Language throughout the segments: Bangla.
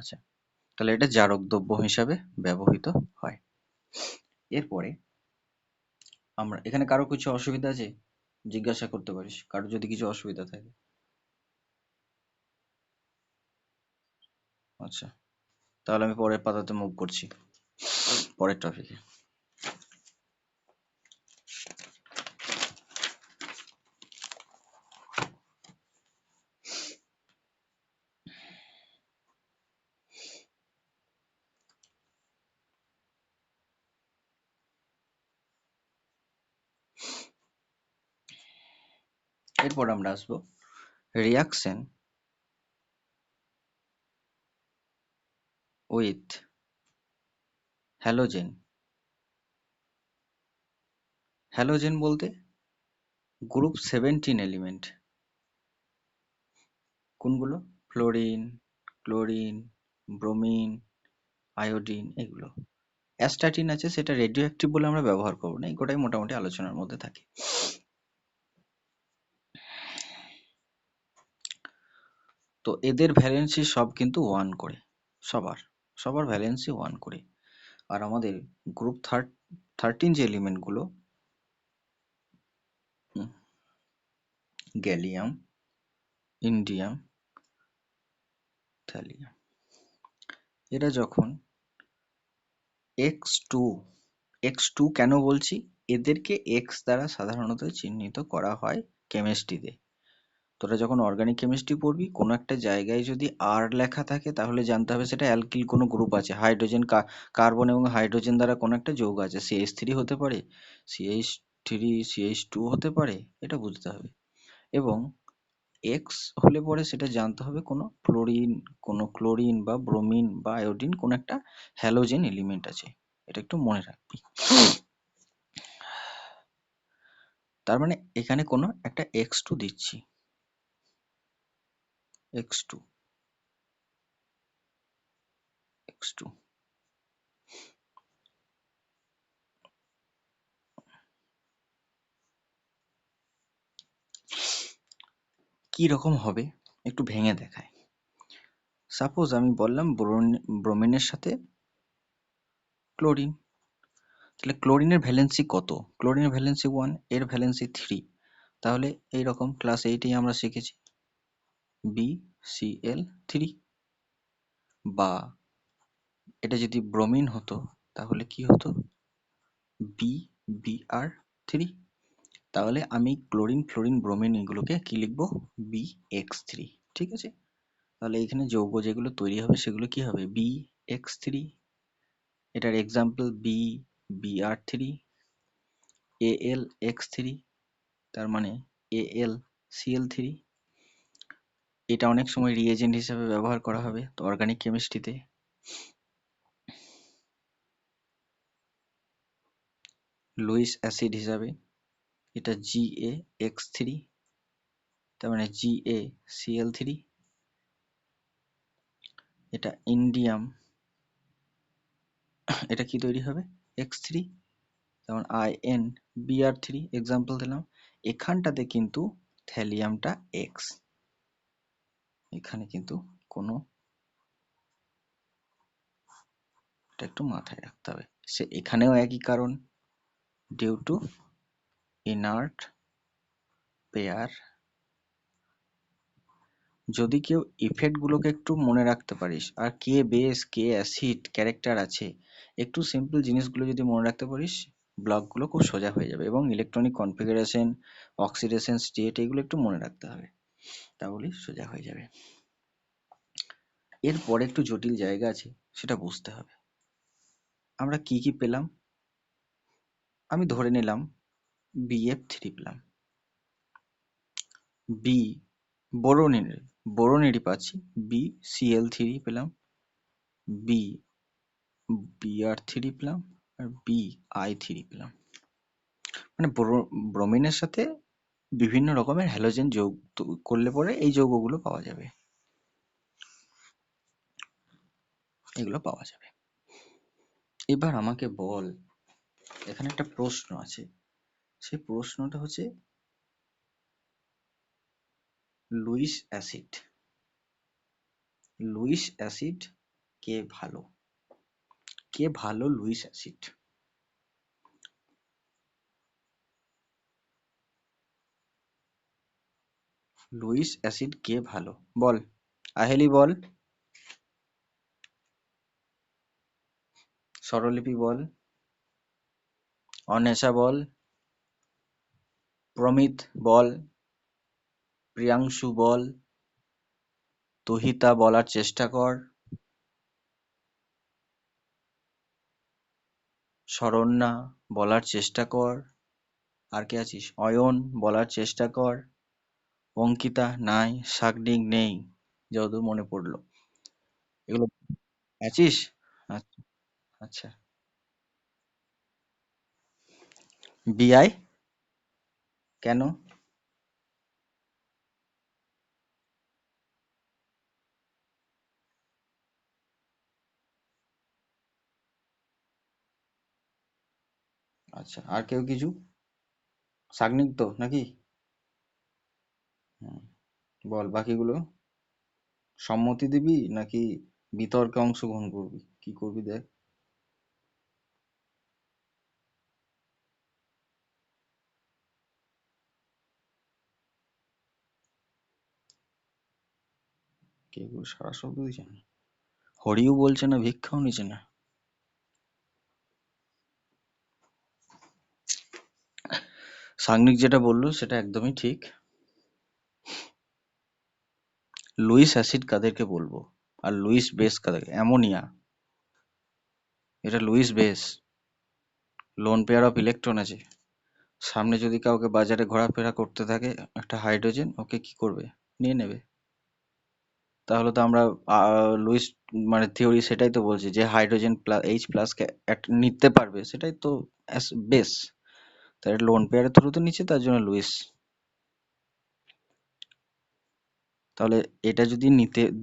আচ্ছা, তাহলে এটা জারক দ্রব্য হিসাবে ব্যবহৃত হয়। এরপরে আমরা এখানে কারো কিছু অসুবিধা আছে জিজ্ঞাসা করতে পারিস, কারো যদি কিছু অসুবিধা থাকে। আচ্ছা, তাহলে আমি পরের পাতাতে মুভ করছি, পরের টপিকে। এরপর আমরা আসবো রিয়াকশন উইথ হ্যালোজেন। হ্যালোজেন বলতে গ্রুপ 17 এলিমেন্ট। কোনগুলো? ফ্লোরিন, ক্লোরিন, ব্রোমিন, আয়োডিন, এগুলো। অ্যাস্টাটিন আছে, সেটা রেডিও অ্যাক্টিভ বলে আমরা ব্যবহার করবো না, এই গোটাই মোটামুটি আলোচনার মধ্যে থাকে। তো এদের ভ্যালেন্সি সব কিন্তু 1 করে, সবার সবার ভ্যালেন্সি 1 করে। আর আমাদের গ্রুপ 13 যে এলিমেন্টগুলো, গ্যালিয়াম, ইন্ডিয়াম, থ্যালিয়াম, এরা যখন x2 কেন বলছি, এদেরকে x দ্বারা সাধারণত চিহ্নিত করা হয় কেমিস্ট্রিতে। তোরা যখন অর্গানিক কেমিস্ট্রি পড়বি, কোনো একটা জায়গায় যদি আর লেখা থাকে তাহলে জানতে হবে সেটা অ্যালকিল কোনো গ্রুপ আছে, হাইড্রোজেন, কার্বন এবং হাইড্রোজেন দ্বারা কোনো একটা যৌগ আছে, CH3 হতে পারে, CH3 CH2 হতে পারে, এটা বুঝতে হবে। এবং এক্স হলে পরে সেটা জানতে হবে কোনো ফ্লোরিন, কোনো ক্লোরিন বা ব্রোমিন বা আয়োডিন, কোনো একটা হ্যালোজেন এলিমেন্ট আছে, এটা একটু মনে রাখবি। তার মানে এখানে কোনো একটা x2 দিচ্ছি, x2 x2 কি রকম হবে একটু ভেঙে দেখায়। সাপোজ আমি বললাম ব্রোমিনের সাথে ক্লোরিন, তাহলে ক্লোরিনের ভ্যালেন্সি কত? ক্লোরিনের ভ্যালেন্সি 1, এর ভ্যালেন্সি 3। তাহলে এইরকম ক্লাস 8এই আমরা শিখেছি BCl3, বা এটা যদি ব্রোমিন হতো তাহলে কি হতো? BBr3। তাহলে আমি ক্লোরিন, ফ্লোরিন, ব্রোমিন এগুলোকে কি লিখবো? BX3। ঠিক আছে, তাহলে এখানে যৌগ যেগুলো তৈরি হবে সেগুলো কি হবে? BX3। এটার এক্সাম্পল BBr3, AlX3, তার মানে AlCl3। এটা অনেক সময় রিএজেন্ট হিসেবে ব্যবহার করা হবে তো অর্গানিক কেমিস্ট্রিতে। লুইস অ্যাসিড হিসাবে এটা GaX3, তার মানে GaCl3। এটা ইন্ডিয়াম, এটা কি তৈরি হবে? X3, যেমন InBr3 এক্সাম্পল দিলাম। এখানটাতে কিন্তু থ্যালিয়ামটা X, এখানে কিন্তু কোনো, এটা একটু মাথায় রাখতে হবে। সে এখানেও একই কারণ, ডিউ টু ইনার্ট পেয়ার। যদি কেউ ইফেক্ট গুলোকে একটু মনে রাখতে পারিস, আর কে বেস কে অ্যাসিড ক্যারেক্টার আছে, একটু সিম্পল জিনিসগুলো যদি মনে রাখতে পারিস, ব্লকগুলো খুব সোজা হয়ে যাবে। এবং ইলেকট্রনিক কনফিগারেশন, অক্সিডেশন স্টেট, এগুলো একটু মনে রাখতে হবে, তাহলে সোজা হয়ে যাবে। এরপরে একটু জটিল জায়গা আছে, সেটা বুঝতে হবে। আমরা কি কি পেলাম? আমি ধরে নিলাম BF3 পেলাম, বি বোরোনেরই পাচ্ছি, BCl3 পেলাম, BR3 পেলাম, আর BI3 পেলাম। মানে ব্রোমিনের সাথে বিভিন্ন রকমের হ্যালোজেন যৌগ করলে পরে এই যৌগগুলো পাওয়া যাবে, এগুলো পাওয়া যাবে। এবার আমাকে বল, এখানে একটা প্রশ্ন আছে, সেই প্রশ্নটা হচ্ছে লুইস অ্যাসিড কে ভালো? কে ভালো লুইস অ্যাসিড? লুইস অ্যাসিড কে ভালো? বল, আহেলি বল, স্বরলিপি বল, অন্বেষা বল, প্রমিত বল, প্রিয়াংশু বল, তুহিতা বলার চেষ্টা কর, শরণ্যা বলার চেষ্টা কর, আর কে আছিস, অয়ন বলার চেষ্টা কর, অঙ্কিতা নাই, সাগনিক নেই, যতদূর মনে পড়লো। এগুলো আছিস? আচ্ছা আচ্ছা। বিআই কেন? আচ্ছা, আর কেউ কিছু? সাগনিক তো নাকি? হুম, বল বাকিগুলো। সম্মতি দিবি নাকি বিতর্কে অংশগ্রহণ করবি, কি করবি দেখ। কেউ সারা শব্দ দিচ্ছে না, হরিও বলছে না, ভিক্ষাও নিচ্ছে না। সাগনিক যেটা বললো সেটা একদমই ঠিক। লুইস অ্যাসিড কাদেরকে বলবো, আর লুইস বেস কাদেরকে? অ্যামোনিয়া, এটা Luis base. Lone pair of electron আছে, সামনে যদি কাউকে বাজারে ঘোরাফেরা করতে থাকে একটা হাইড্রোজেন, ওকে কি করবে, নিয়ে নেবে। তাহলে তো আমরা লুইস মানে থিওরি সেটাই তো বলছি, যে হাইড্রোজেন প্লাস এইচ প্লাস কে নিতে পারবে, সেটাই তো বেস। তাই লোন পেয়ারের থ্রুতে নিচ্ছে, তার জন্য লুইস। তাহলে এটা যদি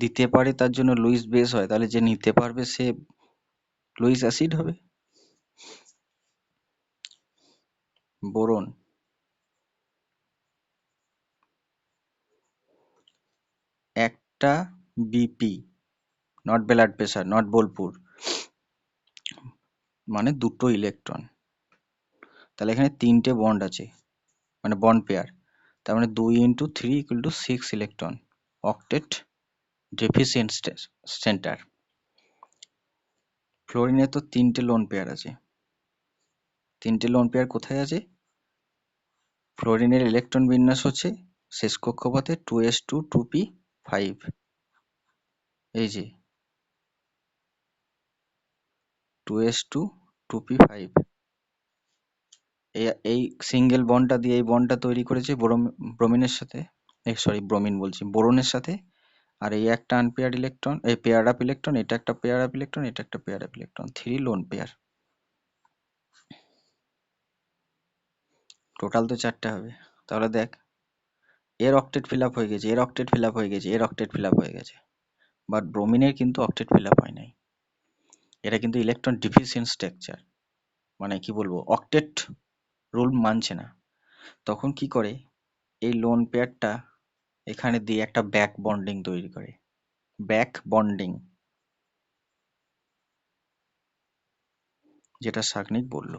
দিতে পারে তার জন্য লুইস বেস হয়, তাহলে যে নিতে পারবে সে লুইস অ্যাসিড হবে। বোরন, একটা BP, not blood pressure, not Bolpur, মানে দুটো ইলেকট্রন। তাহলে এখানে তিনটে বন্ড আছে, মানে বন্ড পেয়ার। তার মানে 2 × 3 = 6 ইলেকট্রন, অক্টেট ডেফিসিয়েন্ট সেন্টার। ফ্লোরিনে তো তিনটে লোন পেয়ার আছে। তিনটে লোন পেয়ার কোথায় আছে? ফ্লোরিনের ইলেকট্রন বিন্যাস হচ্ছে শেষ কক্ষপথে 2s2 2p5। এই যে 2s2 2p5, এই সিঙ্গেল বন্ডটা দিয়ে এই বন্ডটা তৈরি করেছে ব্রোমিনের সাথে, সরি ব্রোমিন বলছি, বোরনের সাথে। আর এই একটা আনপেয়ার্ড ইলেকট্রন, এই পেয়ার আপ ইলেকট্রন, এটা একটা পেয়ার আপ ইলেকট্রন, এটা একটা pair up electron, 3 lone pair. Total তো 4টে হবে। তাহলে দেখ, এর অক্টেট ফিল আপ হয়ে গেছে, এর অক্টেট ফিল আপ হয়ে গেছে, এর অক্টেট ফিল আপ হয়ে গেছে, বাট ব্রোমিনের কিন্তু অক্টেট ফিল আপ হয় নাই। এটা কিন্তু ইলেকট্রন ডিফিসিয়েন্ট স্ট্রাকচার, মানে কি বলবো, অক্টেট রুল মানছে না। তখন কি করে, এই লোন পেয়ারটা এখানে দিয়ে একটা ব্যাক বন্ডিং তৈরি করে। ব্যাক বন্ডিং, যেটা সাগনিক বলল।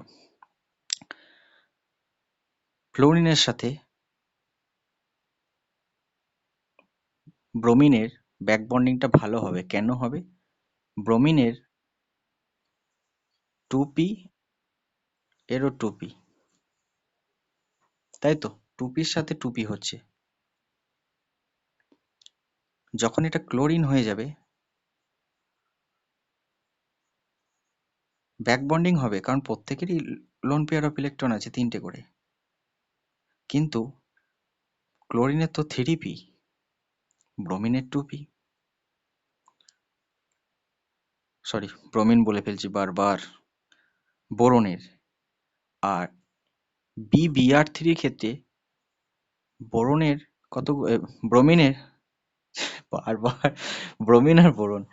ফ্লোরিনের সাথে ব্রোমিনের ব্যাক বন্ডিংটা ভালো হবে, কেন হবে? ব্রোমিনের 2p, এরও 2p, তাই তো, 2pর সাথে 2p হচ্ছে। যখন এটা ক্লোরিন হয়ে যাবে, ব্যাক বন্ডিং হবে, কারণ প্রত্যেকেরই লোন পেয়ার অফ ইলেকট্রন আছে, তিনটে করে। কিন্তু ক্লোরিনের তো 3p, ব্রোমিনের 2p, সরি ব্রোমিন বলে ফেলছি বারবার, বোরনের। আর BBr3 ক্ষেত্রে বোরনের কত, ব্রোমিনের, বারবার ব্রোমিন আর বোরন,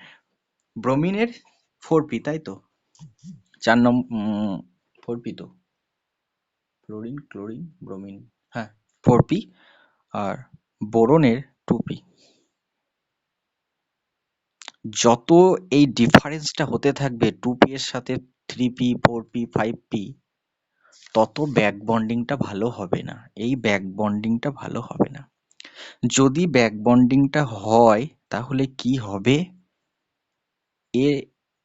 ব্রোমিনের 4p, তাই তো, 4 নম্বর 4p তো, ফ্লোরিন ক্লোরিন ব্রোমিন, হ্যাঁ 4p। আর বোরনের 2p। যত এই ডিফারেন্সটা হতে থাকবে 2p এর সাথে 3p 4p 5p, তত ব্যাক বন্ডিংটা ভালো হবে না। এই ব্যাক বন্ডিংটা ভালো হবে না। যদি ব্যাক বন্ডিংটা হয় তাহলে কি হবে, এ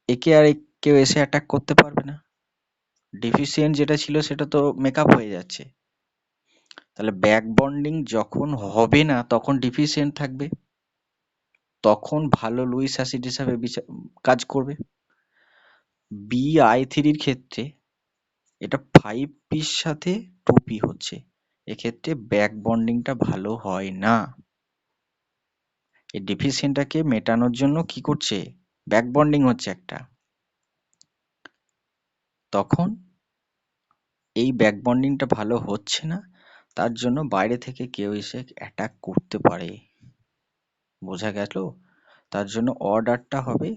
একে আর কেউ এসে অ্যাটাক করতে পারবে না। ডেফিসিয়েন্ট যেটা ছিল সেটা তো মেকআপ হয়ে যাচ্ছে। তাহলে ব্যাক বন্ডিং যখন হবে না তখন ডিফিসিয়েন্ট থাকবে, তখন ভালো লুইস অ্যাসিড হিসাবে কাজ করবে। BI3 ক্ষেত্রে এটা 5p সাথে 2p হচ্ছে, এক্ষেত্রে ব্যাক বন্ডিংটা ভালো হয় না। এই ডেফিসিয়েন্টটাকে মেটানোর জন্য কি করছে, ব্যাক বন্ডিং হচ্ছে একটা, তখন এই ব্যাক বন্ডিংটা ভালো হচ্ছে না, তার জন্য বাইরে থেকে কেউ এসে অ্যাটাক করতে পারে। বোঝা গেল? তার জন্য অর্ডারটা হবে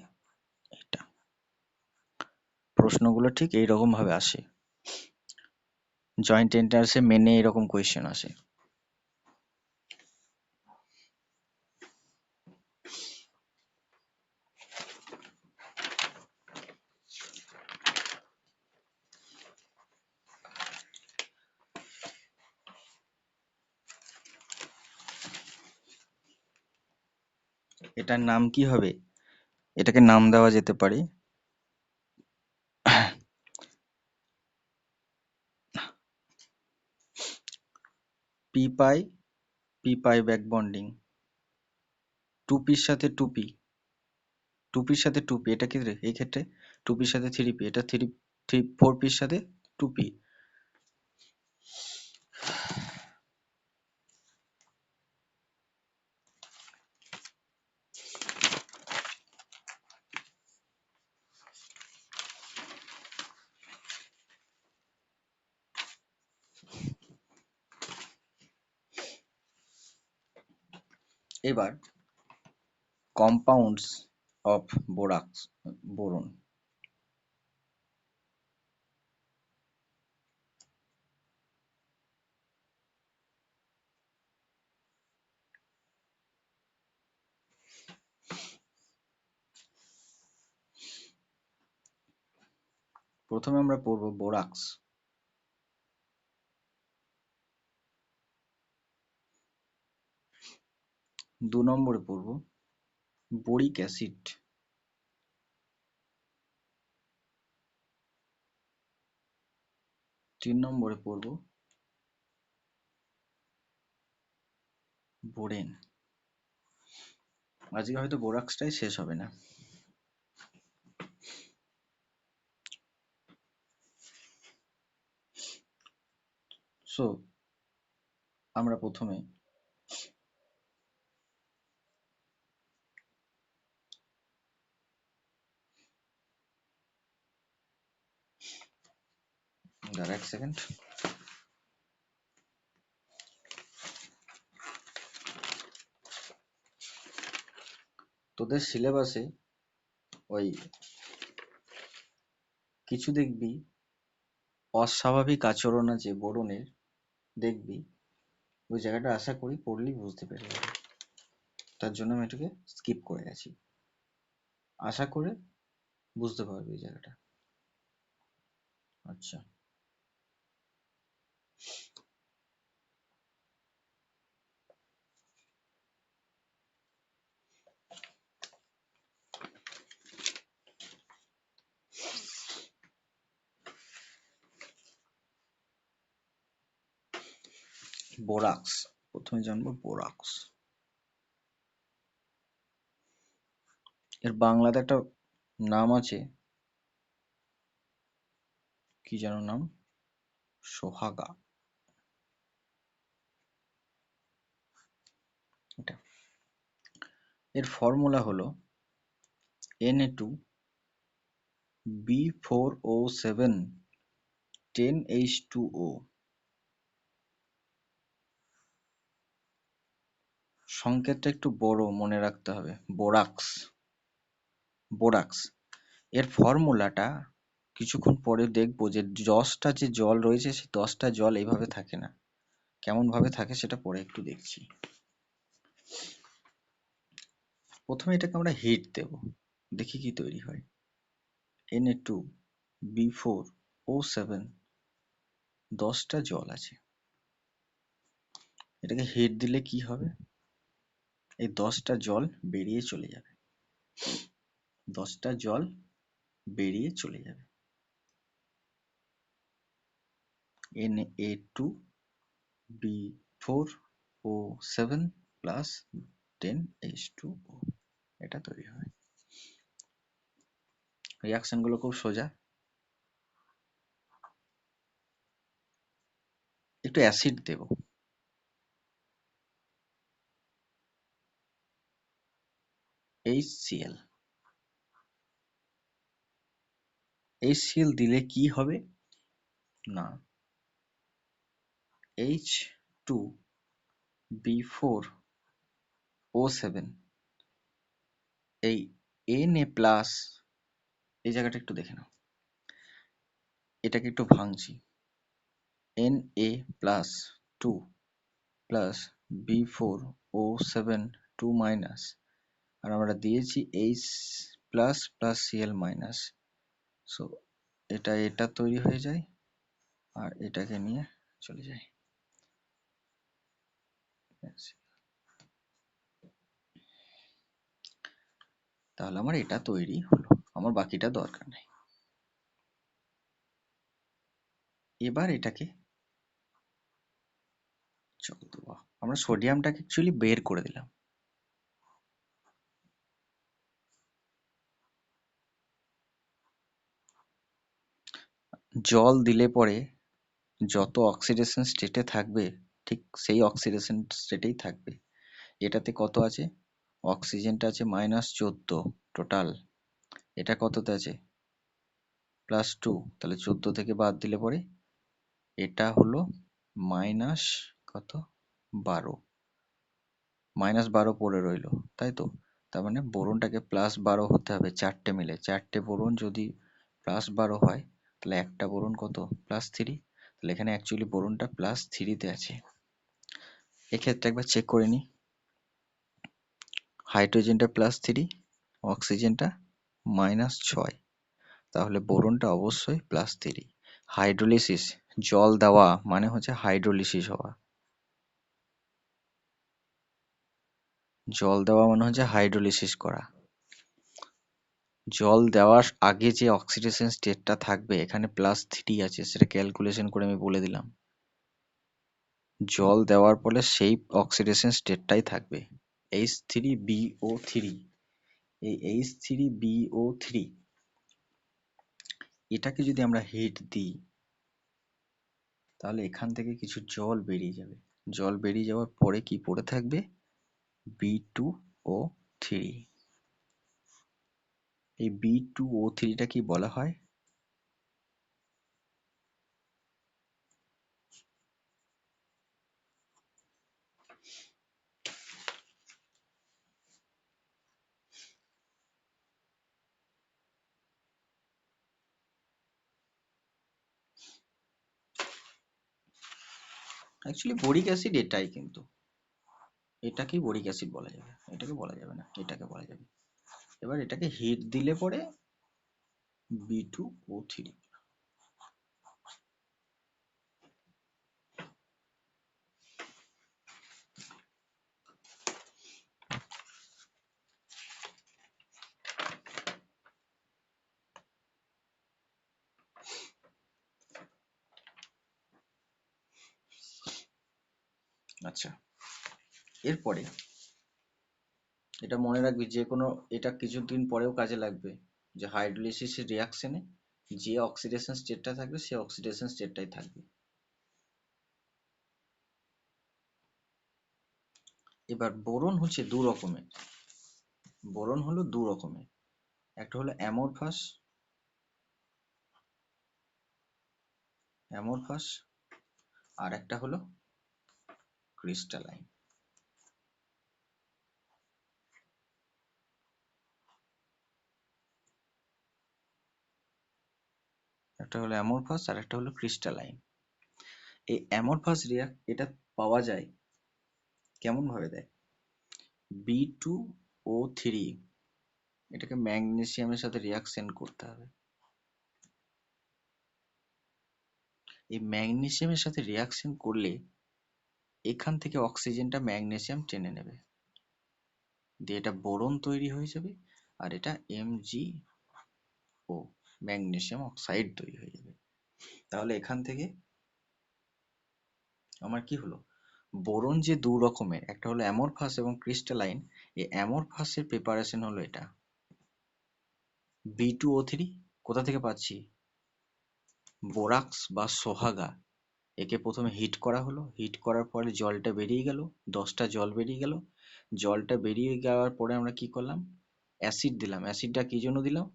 এটা। প্রশ্নগুলো ঠিক এইরকম ভাবে আসে, জয়েন্ট এন্ট্রান্সে মেনে এরকম কোয়েশ্চেন আসে। এটার নাম কি হবে? এটাকে নাম দেওয়া যেতে পারে পি পাই ব্যাক বন্ডিং, 2pর সাথে 2p, 2pর সাথে 2p, এটা কি রে এই ক্ষেত্রে 2pর সাথে 3p, এটা 4pর সাথে 2p। এবার কম্পাউন্ডস অফ বোরন। প্রথমে আমরা পড়বো বোরাক্স। 2 নম্বরে পড়বো বোরিক অ্যাসিড। 3 নম্বরে পড়বো বোরেন। আজকে হয়তো বোরাক্সটাই শেষ হবে না। সো আমরা প্রথমে দাঁড়া এক সেকেন্ড, তোদের সিলেবাসে ওই কিছু দেখবি অস্বাভাবিক আচরণ আছে বোরনের, দেখবি ওই জায়গাটা আশা করি পড়লেই বুঝতে পেরে যাবে। তার জন্য আমি এটাকে স্কিপ করে গেছি, আশা করে বুঝতে পারবি এই জায়গাটা। আচ্ছা, বোরাক্স প্রথমে জানবো বোরাক্স। এর বাংলাতে একটা নাম আছে, কি যেন নাম, সোহাগা। এটা এর ফর্মুলা হলো Na2B4O7 10H2O। সংকেতটা একটু বড় মনে রাখতে হবে, বোরাক্স। বোরাক্স এর ফর্মুলাটা কিছুক্ষণ পরে দেখবো যে 10টা যে জল রয়েছে সেই 10টা জল এইভাবে থাকে না, কেমন ভাবে থাকে সেটা পরে একটু দেখছি। প্রথমে এটাকে আমরা হিট দেব, দেখি কি তৈরি হয়। Na2B4O7, 10টা জল আছে। এটাকে হিট দিলে কি হবে, এই 10টা জল বেরিয়ে চলে যাবে, 10টা জল বেরিয়ে চলে যাবে। Na2B4O7 প্লাস 10H2O, এটা তৈরি হয়। রিয়াকশন গুলো খুব সোজা। একটু অ্যাসিড দেব, HCl। HCl দিলে কি হবে না, H2B4O7, এই Na প্লাস, এই জায়গাটা একটু দেখে নাও, এটাকে একটু ভাঙছি। Na plus 2 plus B4O7 2 minus, আর আমরা দিয়েছি H plus plus Cl minus. So এটা তৈরি হয়ে যায় আর এটাকে নিয়ে চলে যায়। তাহলে আমার এটা তৈরি হলো, আমার বাকিটা দরকার নেই। এবার এটাকে জল দেবো। আমরা সোডিয়ামটাকে অ্যাকচুয়ালি বের করে দিলাম। জল দিলে পরে যত অক্সিডেশন স্টেটে থাকবে ঠিক সেই অক্সিডেশন স্টেটেই থাকবে। এটাতে কত আছে, অক্সিজেনটা আছে -14 টোটাল, এটা কততে আছে +2, তাহলে 14 থেকে বাদ দিলে পরে এটা হলো মাইনাস কত, 12, -12 পড়ে রইলো, তাই তো। তার মানে বোরনটাকে +12 হতে হবে, চারটে মিলে, চারটে বোরন যদি +12 হয় তাহলে একটা বোরন কত, +3, তাহলে এখানে অ্যাকচুয়ালি বোরনটা +3-তে আছে। এক্ষেত্রে একবার চেক করে নিই, হাইড্রোজেনটা +3, অক্সিজেনটা -6, তাহলে বোরনটা অবশ্যই +3। হাইড্রোলিসিস, জল দেওয়া মানে হচ্ছে হাইড্রোলিসিস হওয়া, জল দেওয়া মানে হচ্ছে হাইড্রোলিসিস করা। জল দেওয়ার আগে যে অক্সিডেশন স্টেটটা থাকবে এখানে +3 আছে, সেটা ক্যালকুলেশন করে আমি বলে দিলাম। জল দেওয়ার ফলে সেই অক্সিডেশন স্টেটটাই থাকবে, H3BO3। এই H3BO3 এটাকে যদি আমরা হিট দিই তাহলে এখান থেকে কিছু জল বেরিয়ে যাবে, জল বেরিয়ে যাওয়ার পরে কি পড়ে থাকবে, B2O3। এই B2O3টা কি বলা হয়, অ্যাকচুয়ালি বোরিক অ্যাসিড এটাই, কিন্তু এটাকেই বোরিক অ্যাসিড বলা যাবে, এটাকে বলা যাবে না, এটাকে বলা যাবে। এবার এটাকে হিট দিলে পরে B2O3। আচ্ছা, এরপরে এটা মনে রাখবি, যে কোনো, এটা কিছুদিন পরেও কাজে লাগবে, যে হাইড্রোলিসিসের রিয়াকশনে যে অক্সিডেশন স্টেটটা থাকবে সেই অক্সিডেশন স্টেটটাই থাকবে। এবার বোরন হচ্ছে দু রকমের, বোরন হলো দু রকমের, একটা হলো অ্যামরফাস, অ্যামরফাস, আর একটা হলো ক্রিস্টালাইন। একটা হলো অ্যামরফাস আর একটা হলো ক্রিস্টালাইন। এই অ্যামরফাস এটা পাওয়া যায় কেমন ভাবে, দেয়, B2 O3, এটাকে ম্যাগনেসিয়ামের সাথে রিয়াকশন করতে হবে। এই ম্যাগনেসিয়ামের সাথে রিয়াকশন করলে এখান থেকে অক্সিজেনটা ম্যাগনেসিয়াম টেনে নেবে, দিয়ে এটা বোরন তৈরি হয়ে যাবে, আর এটা MgO, ম্যাগনেসিয়াম অক্সাইড তৈরি হয়ে যাবে। তাহলে এখান থেকে আমার কি হলো, বোরন যে দু রকমের, একটা হলো অ্যামরফাস এবং ক্রিস্টালাইন, এই অ্যামরফাসের প্রিপারেশন হলো এটা B2O3। কোথা থেকে পাচ্ছি, বোরাক্স বা সোহাগা, একে প্রথমে হিট করা হলো, হিট করার পরে জলটা বেরিয়ে গেল, 10টা জল বেরিয়ে গেল। জলটা বেরিয়ে যাওয়ার পরে আমরা কি করলাম, অ্যাসিড দিলাম। অ্যাসিডটা কি জন্য দিলাম,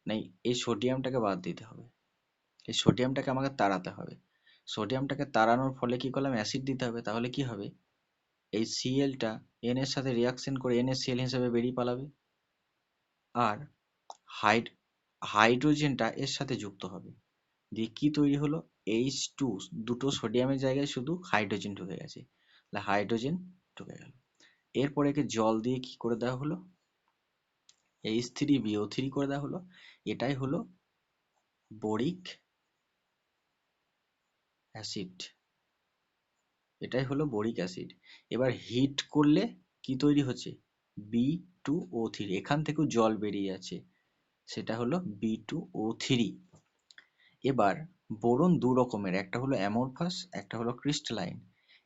না এই সোডিয়ামটাকে বাদ দিতে হবে, এই সোডিয়ামটাকে আমাকে তাড়াতে হবে। সোডিয়ামটাকে তাড়ানোর ফলে কি করলাম, অ্যাসিড দিতে হবে। তাহলে কি হবে, এই সিএলটা এন এর সাথে রিয়াকশন করে NaCl হিসেবে বেরিয়ে পালাবে, আর হাইড হাইড্রোজেনটা এর সাথে যুক্ত হবে, দিয়ে কি তৈরি হলো, H2, দুটো সোডিয়ামের জায়গায় শুধু হাইড্রোজেন ঢুকে গেছে, তাহলে হাইড্রোজেন ঢুকে গেল। এরপর একে জল দিয়ে কি করে দেওয়া হলো, H3BO3 করে দেওয়া হলো। এটাই হলো বোরিক অ্যাসিড, এটাই হলো বোরিক অ্যাসিড। এবার হিট করলে কি তৈরি হচ্ছে, B2O3, এখান থেকেও জল বেরিয়ে যাচ্ছে, সেটা হলো B2O3। এবার বোরন দু রকমের, একটা হলো অ্যামরফাস, একটা হলো ক্রিস্টালাইন।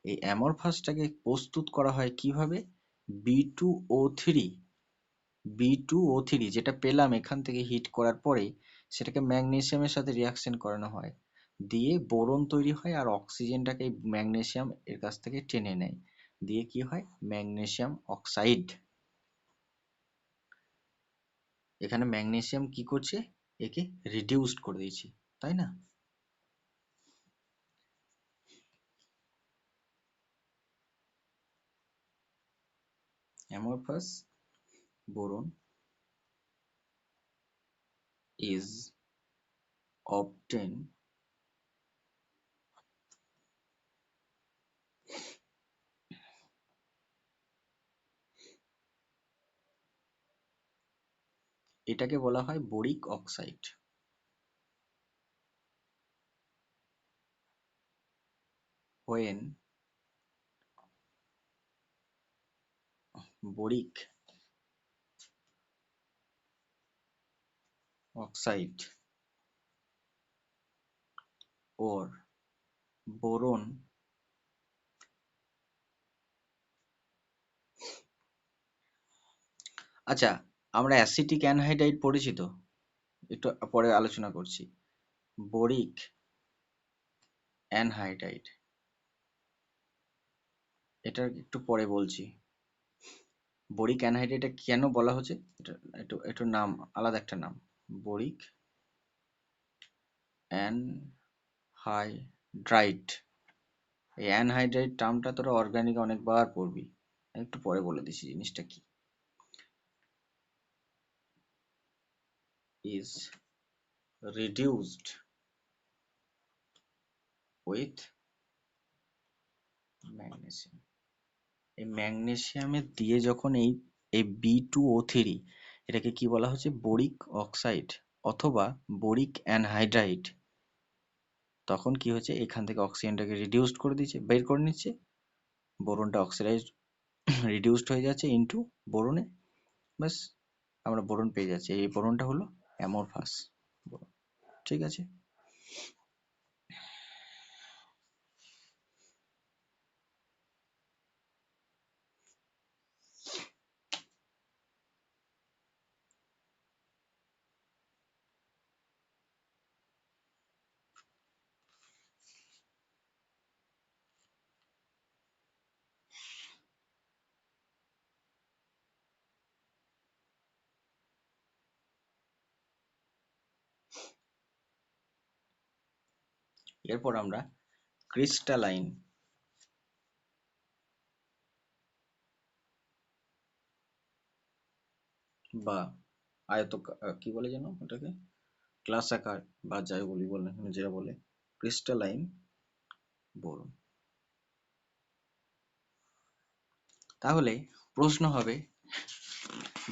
এই অ্যামরফাসটাকে প্রস্তুত করা হয় কিভাবে, B2O3, B2O3 যেটা পেলাম এখান থেকে হিট করার পরে, সেটাকে ম্যাগনেসিয়ামের সাথে রিয়াকশন করানো হয়, দিয়ে বোরন তৈরি হয়, আর অক্সিজেনটাকে ম্যাগনেসিয়াম এর কাছ থেকে টেনে নেয়, দিয়ে কি হয়, ম্যাগনেসিয়াম অক্সাইড। এখানে ম্যাগনেসিয়াম কি করছে, একে রিডিউসড করে দিয়েছি, তাই না। অ্যামরফাস boron is obtained এটাকে বলা হয় boric oxide. when boric oxide or boron আচ্ছা, আমরা অ্যাসিটিক অ্যানহাইড্রাইড পড়েছি তো, একটু পরে আলোচনা করছি। বোরিক অ্যানহাইড্রাইড, এটা একটু পরে বলছি। বোরিক অ্যানহাইড্রাইড কেন বলা হচ্ছে, এটা একটু একটু নাম, আলাদা একটা নাম, বোরিক অ্যানহাইড্রাইড। এই অ্যানহাইড্রাইড টার্মটা তোরা অর্গানিক অনেকবার পড়বি, একটু পরে বলে দিচ্ছি জিনিসটা কি। is reduced with magnesium। এই ম্যাগনেসিয়ামের দিয়ে যখন এই এই B2O3, এটাকে কি বলা হচ্ছে, বোরিক অক্সাইড অথবা বোরিক অ্যানহাইড্রাইড, তখন কি হচ্ছে, এখান থেকে অক্সিজেনটাকে রিডিউসড করে দিচ্ছে, বের করে নিচ্ছে, বোরনটা অক্সিডাইজ রিডিউসড হয়ে যাচ্ছে ইনটু বোরনে, ব্যাস আমরা বোরন পেয়ে যাচ্ছি। এই বোরনটা হলো অ্যামরফাস বোরন, ঠিক আছে। এরপর আমরা ক্রিস্টালাইন বা কি বলে যেন ওটাকে, ক্লাস আকার বা যাই বলি বলে যেটা বলে, ক্রিস্টালাইন বোরন। তাহলে প্রশ্ন হবে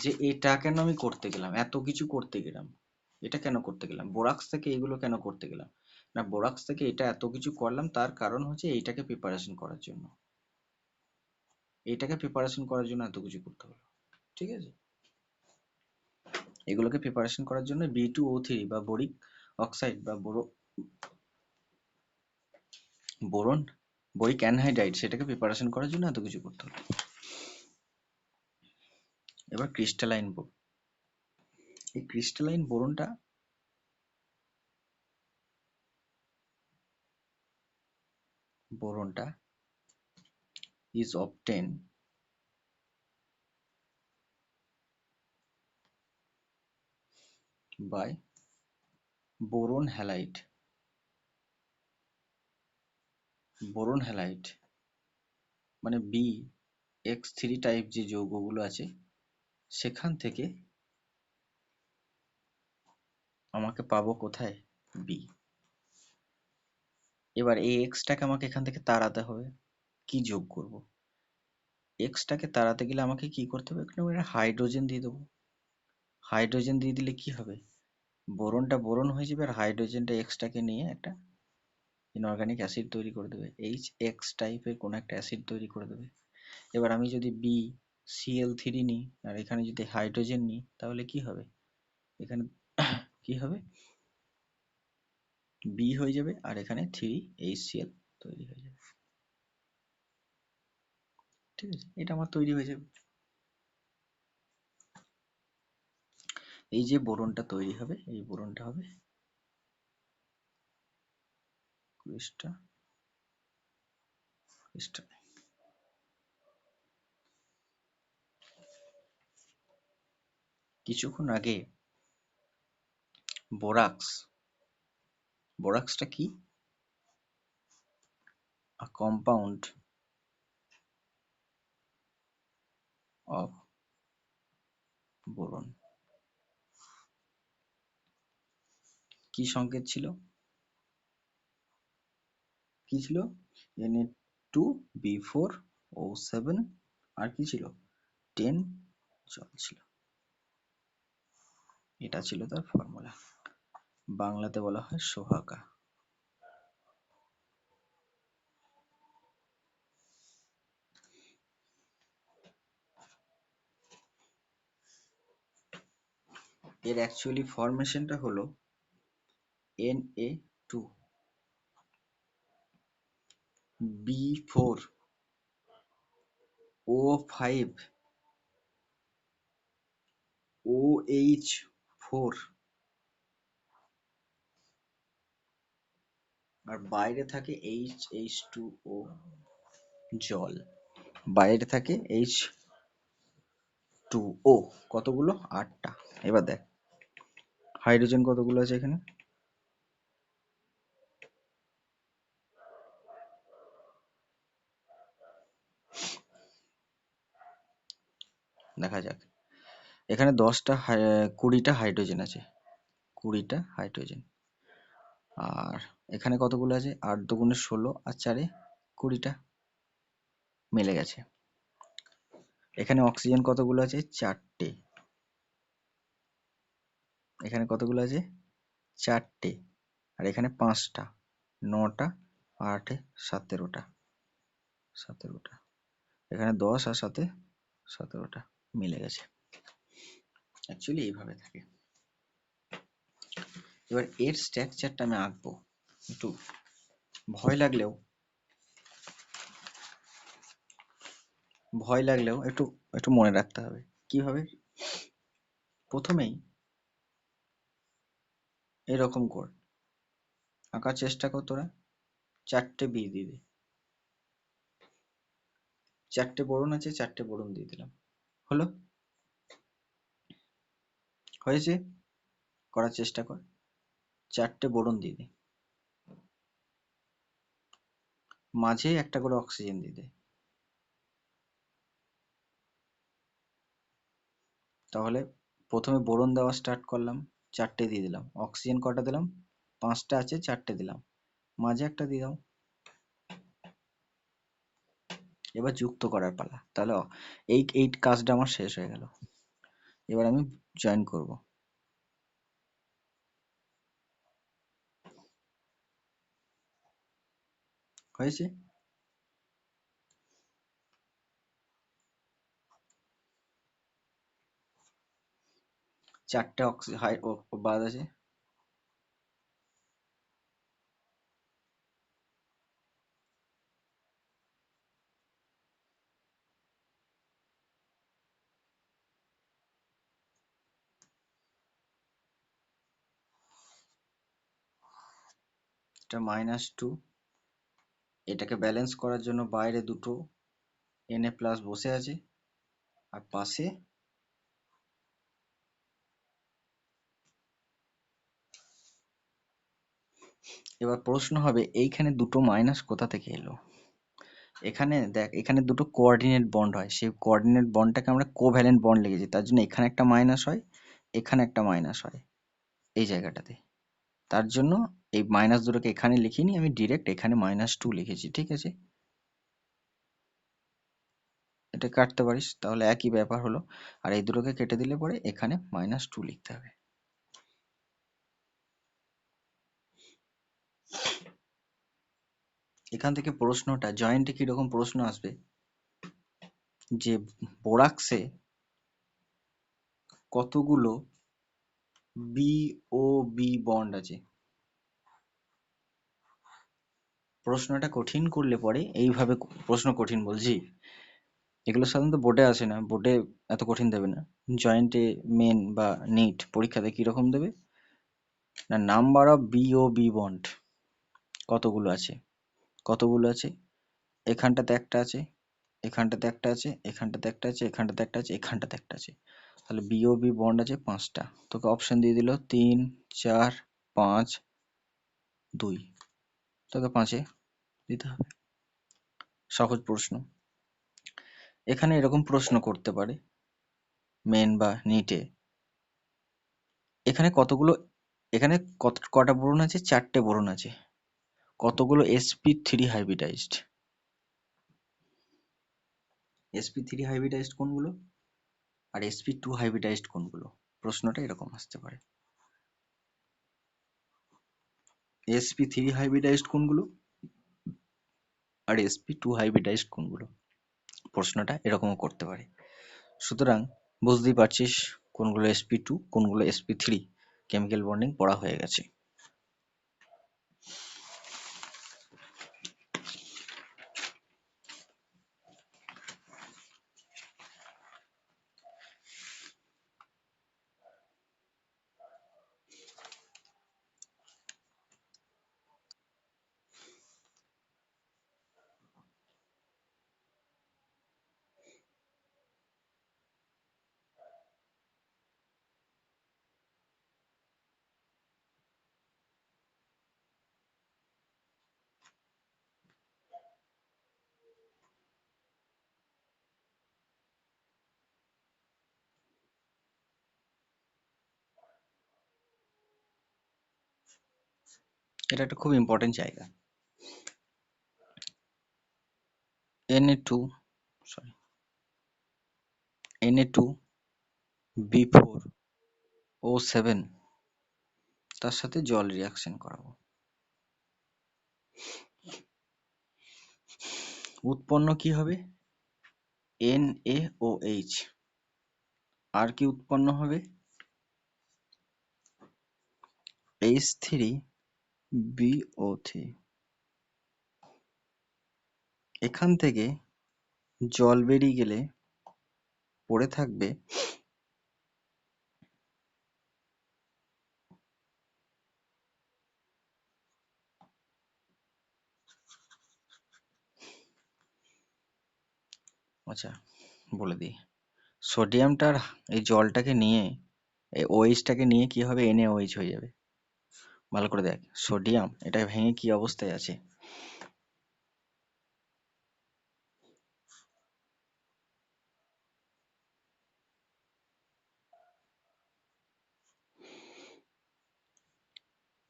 যে এটা কেন আমি করতে গেলাম, এত কিছু করতে গেলাম, এটা কেন করতে গেলাম, বোরাক্স থেকে এগুলো কেন করতে গেলাম, না বোরাক্স থেকে এটা এত কিছু করলাম তার কারণ হচ্ছে এইটাকে প্রিপারেশন করার জন্য, এইটাকে প্রিপারেশন করার জন্য এত কিছু করতে হলো। ঠিক আছে, এগুলোকে প্রিপারেশন করার জন্য B2O3 বা বোরিক অক্সাইড বা বোরন বোরিক অ্যানহাইড্রাইড সেটাকে প্রিপারেশন করার জন্য এত কিছু করতে হলো। এবার ক্রিস্টালাইন বোরন, এই ক্রিস্টালাইন বোরনটা is obtained by boron halide. Boron halide মানে BX3 টাইপ যে যৌগগুলো আছে সেখান থেকে আমাকে পাবো কোথায়, বি। এবার এই এক্সটাকে আমাকে এখান থেকে তাড়াতে হবে, কি যোগ করব, এক্সটাকে তাড়াতে গেলে আমাকে কি করতে হবে, এখানে একটা হাইড্রোজেন দিয়ে দেবো। হাইড্রোজেন দিয়ে দিলে কি হবে, বোরনটা বোরন হয়ে যাবে আর হাইড্রোজেনটা এক্সটাকে নিয়ে একটা ইনঅর্গানিক অ্যাসিড তৈরি করে দেবে, HX টাইপের কোনো একটা অ্যাসিড তৈরি করে দেবে। এবার আমি যদি BCl3 নিই আর এখানে যদি হাইড্রোজেন নিই তাহলে কি হবে, এখানে কি হবে, বি হয়ে যাবে আর এখানে 3HCl তৈরি হয়ে যাবে। ঠিক আছে, এটা আমার তৈরি হয়ে যাবে। এই যে বোরনটা তৈরি হবে এই বোরনটা হবে ক্রিস্টাল। কিছুক্ষণ আগে বোরাক্সটা কি, a compound of boron, কি সংকেত ছিল, কি ছিল, Na2B4O7 আর কি ছিল 10 জল ছিল, এটা ছিল তার ফর্মুলা, বাংলাতে বলা হয় সোহাগা। এর অ্যাকচুয়ালি ফরমেশনটা হলো Na2B4OH4 আর বাইরে থাকে H2O জল, বাইরে থাকে H2O কতগুলো, 8টা। এবার দেখ হাইড্রোজেন কতগুলো আছে এখানে, দেখা যাক, এখানে 20টা হাইড্রোজেন আছে, 20টা হাইড্রোজেন, আর এখানে কতগুলো আছে, 8 দুগুণে 16 আর 4 20টা, মিলে গেছে। এখানে অক্সিজেন কতগুলো আছে, 4টে, এখানে কতগুলো আছে 4টে, আর এখানে 5টা, 9টা, 8 17টা, 17টা, এখানে 10 আর 7 17টা, মিলে গেছে। অ্যাকচুয়ালি এইভাবে থাকে। এবার এর স্ট্রাকচারটা আমি আঁকবো, একটু ভয় লাগলেও একটু একটু মনে রাখতে হবে কিভাবে। প্রথমেই এরকম কর আঁকার চেষ্টা কর তোরা, 4টে বি দিয়ে দে, 4টে বোরন আছে 4টে বোরন দিয়ে দিলাম, হলো, হয়েছে, করার চেষ্টা কর, 4টে বোরন দিয়ে দে, মাঝে একটা করে অক্সিজেন দিয়ে দে, তাহলে প্রথমে বোরন দেওয়া স্টার্ট করলাম, 4টে দিয়ে দিলাম, অক্সিজেন কটা দিলাম, 5টা আছে 4টে দিলাম, মাঝে একটা দিয়ে দাও, এবার যুক্ত করার পালা, তাহলে এই এই কাজটা আমার শেষ হয়ে গেল। এবার আমি জয়েন করব। হয়েছে? চারটে বাদ আছে। এটা -2, এটাকে ব্যালেন্স করার জন্য বাইরে দুটো Na+ বসে আছে, আর পাশে এবার প্রশ্ন হবে এইখানে দুটো মাইনাস কোথা থেকে এলো। এখানে দেখ, এখানে দুটো কোঅর্ডিনেট বন্ড হয়, সেই কোঅর্ডিনেট বন্ডটাকে আমরা কোভ্যালেন্ট বন্ড লিখেছি, তার জন্য এখানে একটা মাইনাস হয়, এখানে একটা মাইনাস হয় এই জায়গাটাতে। তার জন্য এই মাইনাস দুটোকে এখানে লিখিনি, আমি ডিরেক্ট এখানে -2 লিখেছি, ঠিক আছে? এটা কাটতে পারিস, তাহলে একই ব্যাপার হলো। আর এই দুটোকে কেটে দিলে পরে এখানে -2 লিখতে হবে। এখান থেকে প্রশ্নটা জয়েন্টে কিরকম প্রশ্ন আসবে, যে বোরাক্সে কতগুলো BOB বন্ড আছে। প্রশ্নটা কঠিন করলে পরে এইভাবে প্রশ্ন কঠিন বলছি, এগুলো সাধারণত বোর্ডে আসে না, বোর্ডে এত কঠিন দেবে না। জয়েন্টে মেন বা নিট পরীক্ষাতে কিরকম দেবে না, নাম্বার অফ BOB বন্ড কতগুলো আছে, কতগুলো আছে, এখানটাতে একটা আছে, এখানটাতে একটা আছে, এখানটাতে একটা আছে, এখানটাতে একটা আছে, এখানটাতে একটা আছে, তাহলে BOB বন্ড আছে 5টা। তোকে অপশন দিয়ে দিল 3, 4, 5, 2, তোকে 5-এ দিতে হবে। সহজ প্রশ্ন। এখানে এরকম প্রশ্ন করতে পারে মেন বা নিটে, এখানে কতগুলো, এখানে কটা বোরন আছে, 4টে বোরন আছে, কতগুলো sp3 হাইব্রিডাইজড, sp3 হাইব্রিডাইজড কোনগুলো আর sp2 হাইব্রিডাইজড কোনগুলো, প্রশ্নটা এরকম আসতে পারে। sp3 হাইব্রিডাইজড কোনগুলো আর sp2 হাইব্রিডাইজড কোনগুলো, প্রশ্নটা এরকমও করতে পারে। সুতরাং বুঝতেই পারছিস কোনগুলো sp2 কোনগুলো sp3, কেমিক্যাল বন্ডিং পড়া হয়ে গেছে। এটা একটা খুব ইম্পর্টেন্ট জায়গা। Na2, সরি, Na2B4O7, তার সাথে জল রিয়াকশন করাবো, উৎপন্ন কি হবে NaOH, আর কি উৎপন্ন হবে H3BO3। এখান থেকে জল বেরিয়ে গেলে পড়ে থাকবে আচ্ছা বলে দিই, সোডিয়ামটার এই জলটাকে নিয়ে, এই ওএইচটাকে নিয়ে কি হবে, NaOH হয়ে যাবে। ভালো করে দেখ, সোডিয়াম এটা ভেঙে কি অবস্থায় আছে,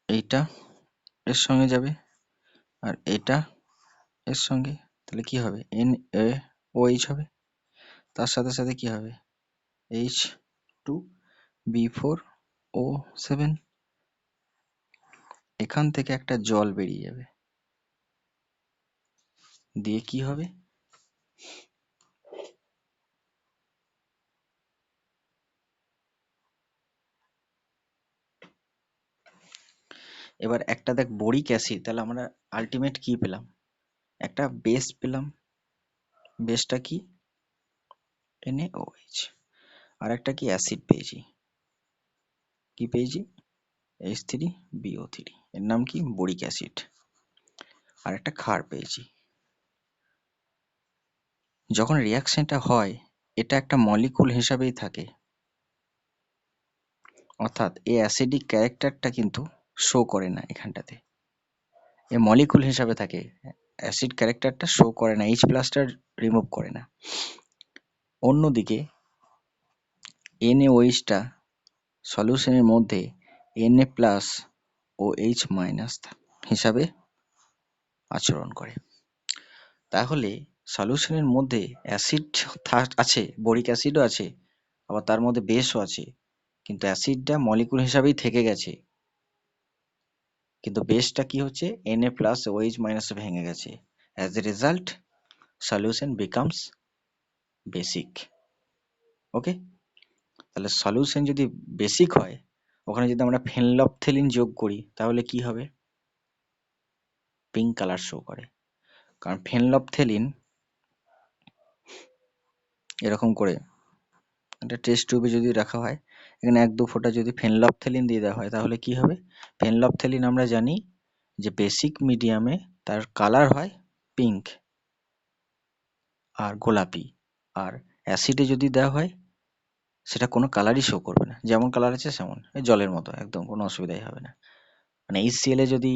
এইটা এর সঙ্গে যাবে আর এটা এর সঙ্গে, তাহলে কি হবে NaOH হবে, তার সাথে সাথে কি হবে H2 H2BH4O7, এখান থেকে একটা জল বেরিয়ে যাবে, দিয়ে কি হবে, এবার একটা দেখ বোরিক অ্যাসিড, তাহলে আমরা আলটিমেট কি পেলাম, একটা বেস পেলাম, বেসটা কি NaOH, আর একটা কি অ্যাসিড পেয়েছি, কি পেয়েছি H3BO3, এর নাম কি বোরিক অ্যাসিড, আর একটা ক্ষার পেয়েছি। যখন রিয়াকশনটা হয় এটা একটা মলিকুল হিসাবেই থাকে, অর্থাৎ এই অ্যাসিডিক ক্যারেক্টারটা কিন্তু শো করে না এখানটাতে, এ মলিকুল হিসাবে থাকে, অ্যাসিড ক্যারেক্টারটা শো করে না, H প্লাসটা রিমুভ করে না। অন্যদিকে NaOH-টা সলিউশনের মধ্যে Na প্লাস ও H মাইনাস হিসাবে আচরণ করে। তাহলে সলিউশনের মধ্যে অ্যাসিড আছে, বোরিক অ্যাসিডও আছে, আবার তার মধ্যে বেসও আছে, কিন্তু অ্যাসিডটা মলিকুল হিসাবেই থেকে গেছে, কিন্তু বেসটা কি হচ্ছে Na প্লাস ও H মাইনাসে ভেঙে গেছে। As a result solution becomes basic. Okay, তাহলে সলিউশন যদি বেসিক হয়, ওখানে যদি আমরা ফেনলফথেলিন যোগ করি তাহলে কি হবে, পিঙ্ক কালার শো করে, কারণ ফেনলফথেলিন এরকম করে একটা টেস্ট টিউবে যদি রাখা হয়, এখানে 1-2 ফোঁটা যদি ফেনলফথেলিন দিয়ে দেওয়া হয় তাহলে কি হবে, ফেনলফথেলিন আমরা জানি যে বেসিক মিডিয়ামে তার কালার হয় পিঙ্ক আর গোলাপি, আর অ্যাসিডে যদি দেওয়া হয় সেটা কোনো কালারই শো করবে না, যেমন কালার আছে সেমন, জলের মতো একদম, কোনো অসুবিধাই হবে না। মানে HCl এ যদি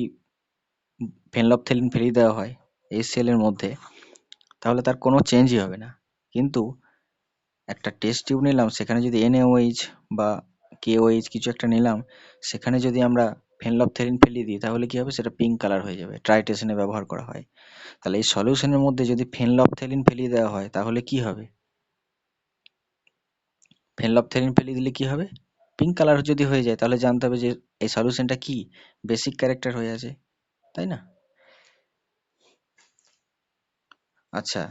ফেনলফথেলিন ফেলিয়ে দেওয়া হয় HCl এর মধ্যে, তাহলে তার কোনো চেঞ্জই হবে না। কিন্তু একটা টেস্ট টিউব নিলাম, সেখানে যদি NaOH বা KOH কিছু একটা নিলাম, সেখানে যদি আমরা ফেনলফথেলিন ফেলিয়ে দিই তাহলে কি হবে, সেটা পিঙ্ক কালার হয়ে যাবে, ট্রাইটেশনে ব্যবহার করা হয়। তাহলে এই সলিউশনের মধ্যে যদি ফেনলফথেলিন ফেলিয়ে দেওয়া হয় তাহলে কি হবে, ফেনলফথেলিন ফেলিয়ে দিলে কি হবে, পিঙ্ক কালার যদি হয়ে যায় তাহলে জানতে হবে যে এই সলিউশনটা কি বেসিক ক্যারেক্টার হয়ে আছে, তাই না? আচ্ছা,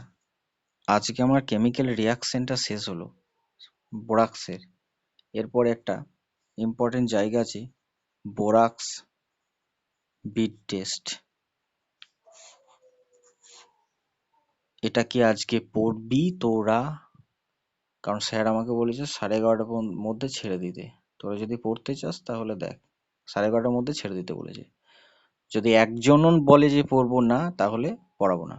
আজকে আমার কেমিক্যাল রিয়াকশনটা শেষ হলো বোরাক্সের, এরপরে একটা ইম্পর্টেন্ট জায়গা আছে বোরাক্স বিট টেস্ট। এটা কি আজকে পড়বি তোরা? কারণ স্যার আমাকে বলেছে 11:30টার মধ্যে ছেড়ে দিতে, তোরা যদি পড়তে চাস তাহলে দেখ, 11:30টার মধ্যে ছেড়ে দিতে বলেছে। যদি একজনও বলে যে পড়বো না তাহলে পড়াবো না।